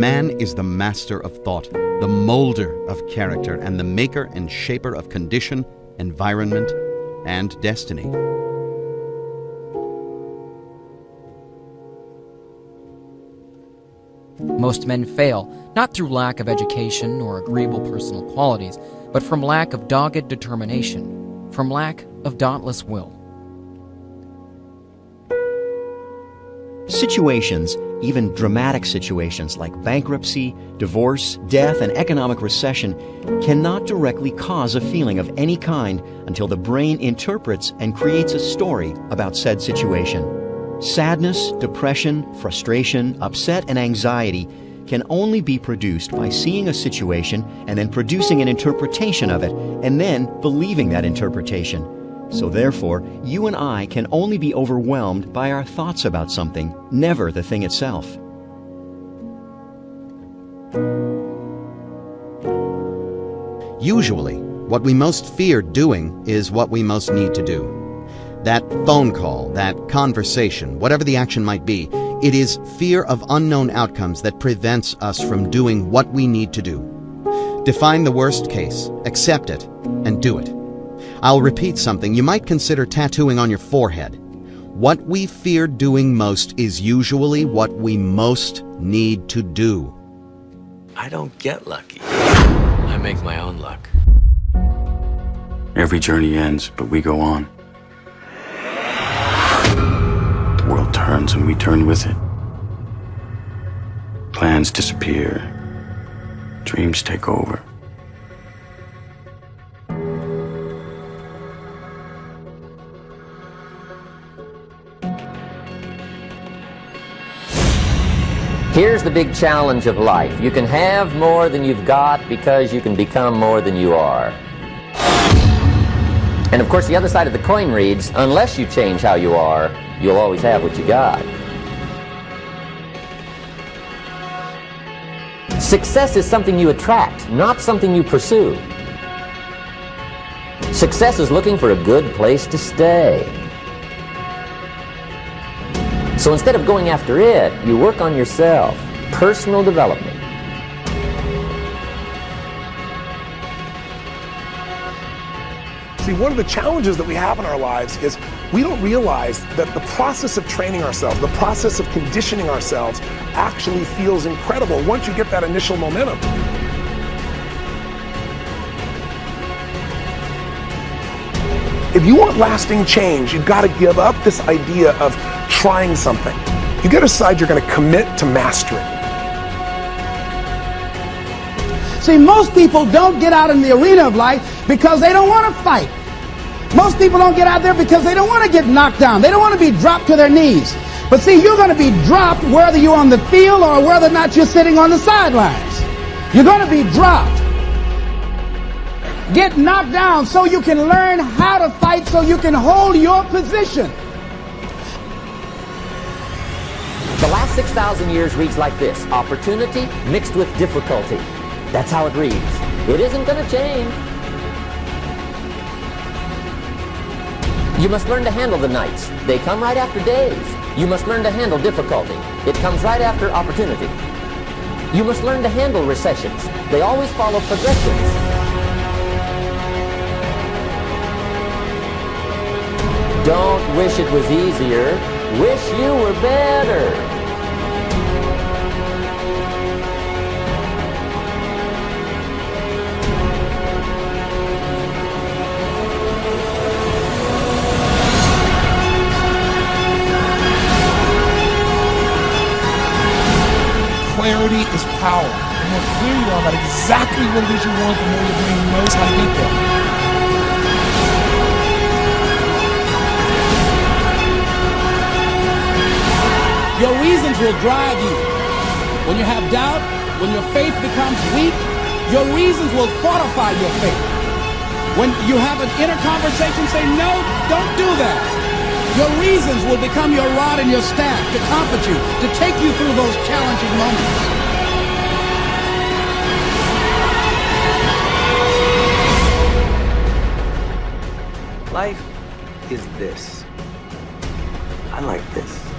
Man is the master of thought, the molder of character, and the maker and shaper of condition, environment, and destiny. Most men fail, not through lack of education or agreeable personal qualities, but from lack of dogged determination, from lack of dauntless will. Situations, even dramatic situations like bankruptcy, divorce, death, and economic recession, cannot directly cause a feeling of any kind until the brain interprets and creates a story about said situation. Sadness, depression, frustration, upset, and anxiety can only be produced by seeing a situation and then producing an interpretation of it, and then believing that interpretation. So therefore, you and I can only be overwhelmed by our thoughts about something, never the thing itself. Usually, what we most fear doing is what we most need to do. That phone call, that conversation, whatever the action might be, it is fear of unknown outcomes that prevents us from doing what we need to do. Define the worst case, accept it, and do it. I'll repeat something you might consider tattooing on your forehead. What we fear doing most is usually what we most need to do. I don't get lucky. I make my own luck. Every journey ends, but we go on. The world turns and we turn with it. Plans disappear. Dreams take over. Here's the big challenge of life. You can have more than you've got because you can become more than you are. And of course, the other side of the coin reads, unless you change how you are, you'll always have what you got. Success is something you attract, not something you pursue. Success is looking for a good place to stay. So instead of going after it, you work on yourself. Personal development. See, one of the challenges that we have in our lives is we don't realize that the process of training ourselves, the process of conditioning ourselves actually feels incredible once you get that initial momentum. If you want lasting change, you've got to give up this idea of trying something. You got to decide you're going to commit to mastery. See, most people don't get out in the arena of life because they don't want to fight. Most people don't get out there because they don't want to get knocked down. They don't want to be dropped to their knees. But see, you're going to be dropped whether you're on the field or whether or not you're sitting on the sidelines. You're going to be dropped. Get knocked down so you can learn how to fight, so you can hold your position. The last 6,000 years reads like this: opportunity mixed with difficulty. That's how it reads. It isn't going to change. You must learn to handle the nights. They come right after days. You must learn to handle difficulty. It comes right after opportunity. You must learn to handle recessions. They always follow progressions. Don't wish it was easier. Wish you were better. Clarity is power. The more clear you are about exactly what it is you want, the more your brain knows how to get there. Your reasons will drive you. When you have doubt, when your faith becomes weak, your reasons will fortify your faith. When you have an inner conversation, say, no, don't do that. Your reasons will become your rod and your staff to comfort you, to take you through those challenging moments. Life is this. I like this.